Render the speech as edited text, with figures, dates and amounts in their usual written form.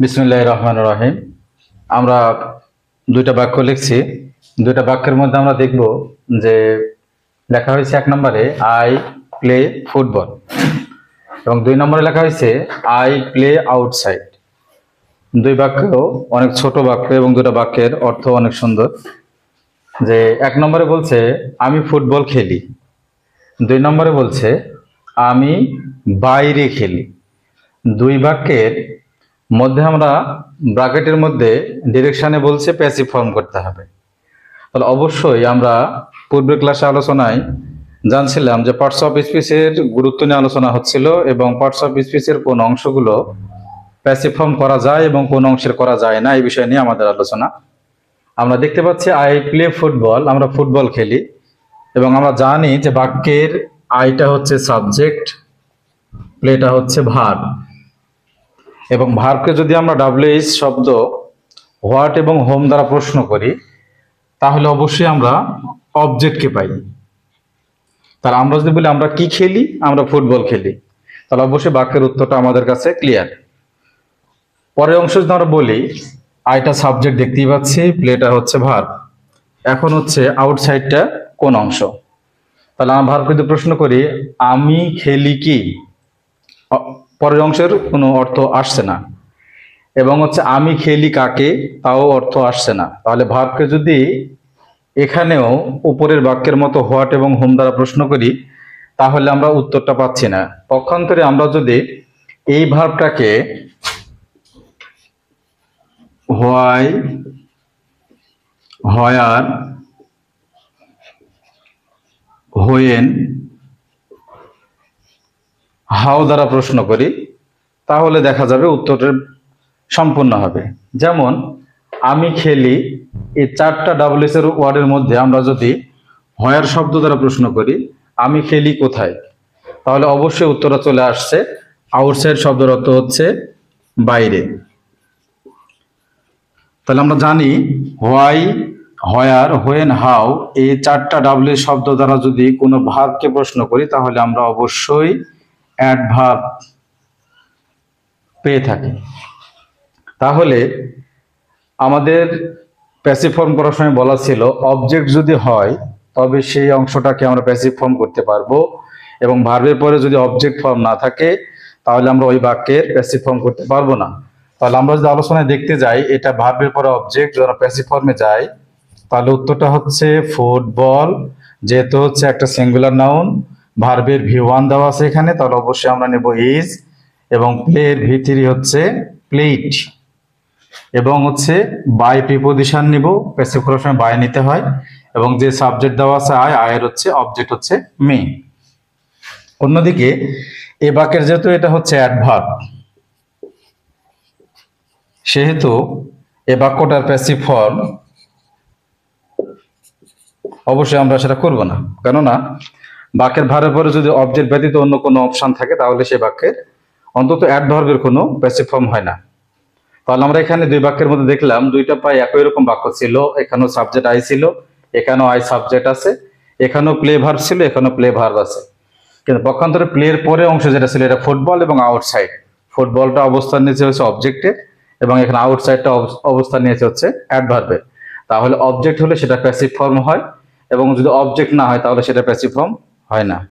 বিসমিল্লাহির রহমানির রহিম। আমরা দুইটা বাক্য লিখছি। দুইটা বাক্যের মধ্যে আমরা দেখব যে লেখা হয়েছে এক নম্বরে আই প্লে ফুটবল এবং দুই নম্বরে লেখা হয়েছে আই প্লে আউটসাইড। দুই বাক্য অনেক ছোট বাক্য এবং দুটো বাক্যের অর্থ অনেক সুন্দর। যে এক নম্বরে বলছে আমি ফুটবল খেলি, দুই নম্বরে বলছে আমি বাইরে খেলি। দুই বাক্যের মধ্যে আমরা ব্র্যাকেটের মধ্যে ডিরেকশনে বলছে প্যাসিভ ফর্ম করতে হবে। তাহলে অবশ্যই আমরা পূর্বের ক্লাসে আলোচনায় জানছিলাম যে পার্টস অফ স্পিচের গুরুত্ব নিয়ে আলোচনা হচ্ছিল এবং পার্টস অফ স্পিচের কোন অংশগুলো প্যাসিভ ফর্ম করা যায় এবং কোন অংশের করা যায় না এই বিষয় নিয়ে আমাদের আলোচনা। আমরা দেখতে পাচ্ছি আই প্লে ফুটবল, আমরা ফুটবল খেলি এবং আমরা জানি যে বাক্যের আইটা হচ্ছে সাবজেক্ট, প্লেটা হচ্ছে ভার্ব এবং ভার্বকে যদি আমরা WH শব্দ হোয়াট এবং হোম দ্বারা প্রশ্ন করি তাহলে অবশ্যই আমরা অবজেক্টকে পাই। তাহলে আমরা যদি বলি আমরা কি খেলি, আমরা ফুটবল খেলি, তাহলে অবশ্যই বাক্যের উত্তরটা আমাদের কাছে ক্লিয়ার। পরের অংশ যদি আমরা বলি আইটা সাবজেক্ট দেখতেই পাচ্ছি, প্লেটা হচ্ছে ভার্ব, এখন হচ্ছে আউটসাইডটা কোন অংশ। তাহলে আমরা ভার্বকে যদি প্রশ্ন করি আমি খেলি কি, পরের অংশের কোনো অর্থ আসছে না এবং হচ্ছে আমি খেলি কাকে, তাও অর্থ আসছে না। তাহলে ভার্বকে যদি এখানেও উপরের বাক্যের মতো হোয়াট এবং হোম দ্বারা প্রশ্ন করি তাহলে আমরা উত্তরটা পাচ্ছি না। পক্ষান্তরে আমরা যদি এই ভার্বটাকে হোয়াই, হোয়ার, হোয়েন, হাউ দ্বারা প্রশ্ন করি তাহলে দেখা যাবে উত্তরের সম্পূর্ণ হবে। যেমন আমি খেলি, এই চারটা WH এর ওয়ার্ডের মধ্যে আমরা যদি হোয়ার শব্দ দ্বারা প্রশ্ন করি আমি খেলি কোথায়, তাহলে অবশ্যই উত্তরটা চলে আসছে আউটসাইড শব্দের অর্থ হচ্ছে বাইরে। তাহলে আমরা জানি হোয়াই, হোয়ার, হোয়েন, হাউ এই চারটা WH শব্দ দ্বারা যদি কোনো ভার্বকে প্রশ্ন করি তাহলে আমরা অবশ্যই অ্যাডভার্ব পেয়ে থাকি। তাহলে আমাদের প্যাসিভ ফর্ম করার সময় বলা ছিল অবজেক্ট যদি হয় তবে সেই অংশটাকে আমরা প্যাসিভ ফর্ম করতে পারবো এবং ভার্বের পরে যদি অবজেক্ট ফর্ম না থাকে তাহলে আমরা ওই বাক্যের প্যাসিভ ফর্ম করতে পারবো না। তাহলে আমরা যদি আলোচনায় দেখতে যাই এটা ভার্বের পরে অবজেক্ট যারা প্যাসিভ ফর্মে যায় তাহলে উত্তরটা হচ্ছে ফুটবল, যেহেতু হচ্ছে একটা সিঙ্গুলার নাউন, ভার্বের V1 দেওয়া আছে এখানে, তাহলে অবশ্যই আমরা নেব ইজ এবং প্লের V3 হচ্ছে প্লেট এবং হচ্ছে বাই প্রিপোজিশন নিব, প্যাসিভ করার সময় বাই নিতে হয় এবং যে সাবজেক্ট দেওয়া আছে আয়ের হচ্ছে অবজেক্ট হচ্ছে মি। অন্যদিকে এ বাক্যের যেহেতু এটা হচ্ছে অ্যাডভার্ব সেহেতু এ বাক্যটার প্যাসিভ ফর্ম অবশ্যই আমরা সেটা করব না, কেননা বাক্যের ভার্বের পরে যদি অবজেক্ট ব্যতীত অন্য কোনো অপশন থাকে তাহলে সেই বাক্যের অন্তত অ্যাডভার্বের কোনো প্যাসিভ ফর্ম হয় না। তাহলে আমরা এখানে দুই বাক্যের মধ্যে দেখলাম দুইটা প্রায় একই রকম বাক্য ছিল, এখানেও সাবজেক্ট আই ছিল, এখানেও আই সাবজেক্ট আছে, এখানেও প্লে ভার্ব ছিল, এখানেও প্লে ভার্ব আছে। কিন্তু পক্ষান্তরে প্লের পরে অংশ যেটা ছিল এটা ফুটবল এবং আউটসাইড, ফুটবলটা অবস্থান নিয়েছে হচ্ছে অবজেক্টের এবং এখানে আউটসাইডটা অবস্থান নিয়েছে হচ্ছে অ্যাডভার্বের। তাহলে অবজেক্ট হলে সেটা প্যাসিভ ফর্ম হয় এবং যদি অবজেক্ট না হয় তাহলে সেটা প্যাসিভ ফর্ম হয় না।